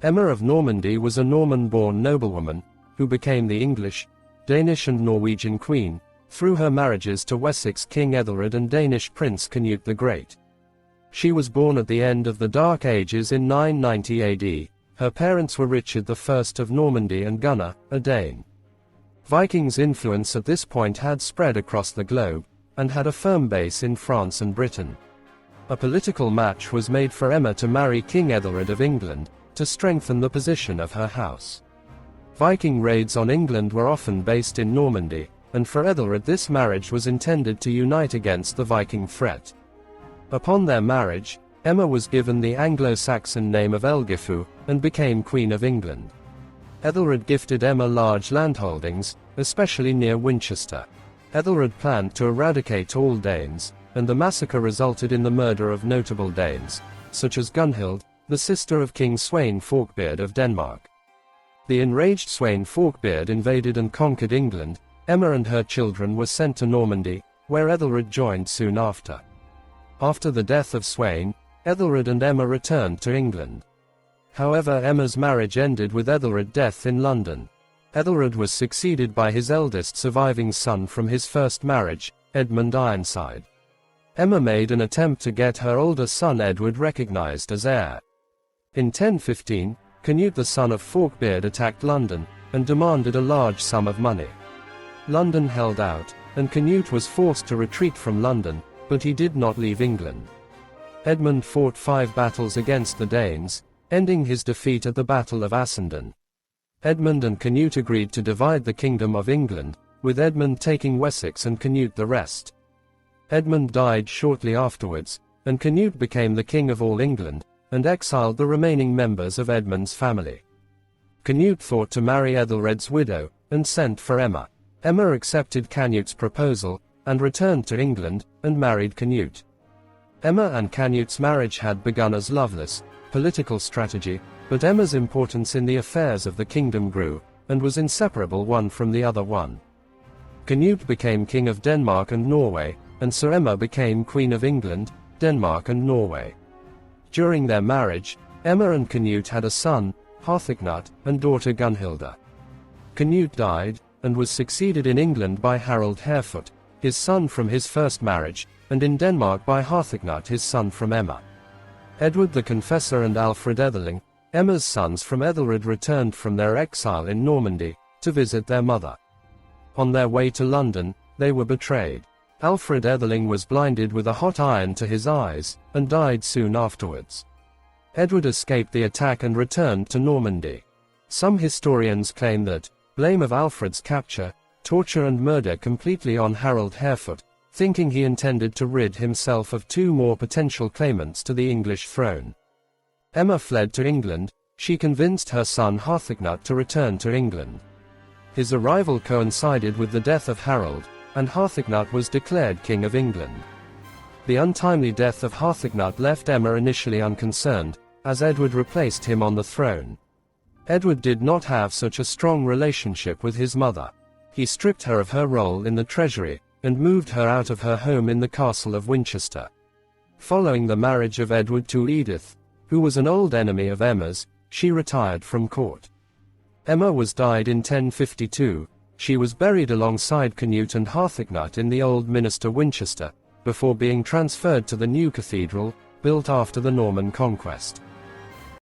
Emma of Normandy was a Norman-born noblewoman, who became the English, Danish and Norwegian queen, through her marriages to Wessex King Ethelred and Danish Prince Cnut the Great. She was born at the end of the Dark Ages in 990 AD. Her parents were Richard I of Normandy and Gunnar, a Dane. Vikings' influence at this point had spread across the globe, and had a firm base in France and Britain. A political match was made for Emma to marry King Ethelred of England, to strengthen the position of her house. Viking raids on England were often based in Normandy, and for Ethelred this marriage was intended to unite against the Viking threat. Upon their marriage, Emma was given the Anglo-Saxon name of Elgifu, and became Queen of England. Ethelred gifted Emma large landholdings, especially near Winchester. Ethelred planned to eradicate all Danes, and the massacre resulted in the murder of notable Danes, such as Gunhild, the sister of King Sweyn Forkbeard of Denmark. The enraged Sweyn Forkbeard invaded and conquered England. Emma and her children were sent to Normandy, where Ethelred joined soon after. After the death of Sweyn, Ethelred and Emma returned to England. However, Emma's marriage ended with Ethelred's death in London. Ethelred was succeeded by his eldest surviving son from his first marriage, Edmund Ironside. Emma made an attempt to get her older son Edward recognized as heir. In 1015, Cnut the son of Forkbeard attacked London, and demanded a large sum of money. London held out, and Cnut was forced to retreat from London, but he did not leave England. Edmund fought 5 battles against the Danes, ending his defeat at the Battle of Assendon. Edmund and Cnut agreed to divide the Kingdom of England, with Edmund taking Wessex and Cnut the rest. Edmund died shortly afterwards, and Cnut became the king of all England, and exiled the remaining members of Edmund's family. Cnut thought to marry Ethelred's widow, and sent for Emma. Emma accepted Canut's proposal, and returned to England, and married Cnut. Emma and Canut's marriage had begun as loveless, political strategy, but Emma's importance in the affairs of the kingdom grew, and was inseparable one from the other one. Cnut became King of Denmark and Norway, and so Emma became Queen of England, Denmark and Norway. During their marriage, Emma and Cnut had a son, Harthacnut, and daughter Gunhilda. Cnut died, and was succeeded in England by Harold Harefoot, his son from his first marriage, and in Denmark by Harthacnut, his son from Emma. Edward the Confessor and Alfred Etheling, Emma's sons from Ethelred, returned from their exile in Normandy, to visit their mother. On their way to London, they were betrayed. Alfred Etheling was blinded with a hot iron to his eyes, and died soon afterwards. Edward escaped the attack and returned to Normandy. Some historians claim that blame of Alfred's capture, torture and murder completely on Harold Harefoot, thinking he intended to rid himself of 2 more potential claimants to the English throne. Emma fled to England. She convinced her son Harthacnut to return to England. His arrival coincided with the death of Harold, and Harthacnut was declared King of England. The untimely death of Harthacnut left Emma initially unconcerned, as Edward replaced him on the throne. Edward did not have such a strong relationship with his mother. He stripped her of her role in the treasury, and moved her out of her home in the castle of Winchester. Following the marriage of Edward to Edith, who was an old enemy of Emma's, she retired from court. Emma was died in 1052. She was buried alongside Cnut and Harthacnut in the old Minster Winchester, before being transferred to the new cathedral, built after the Norman conquest.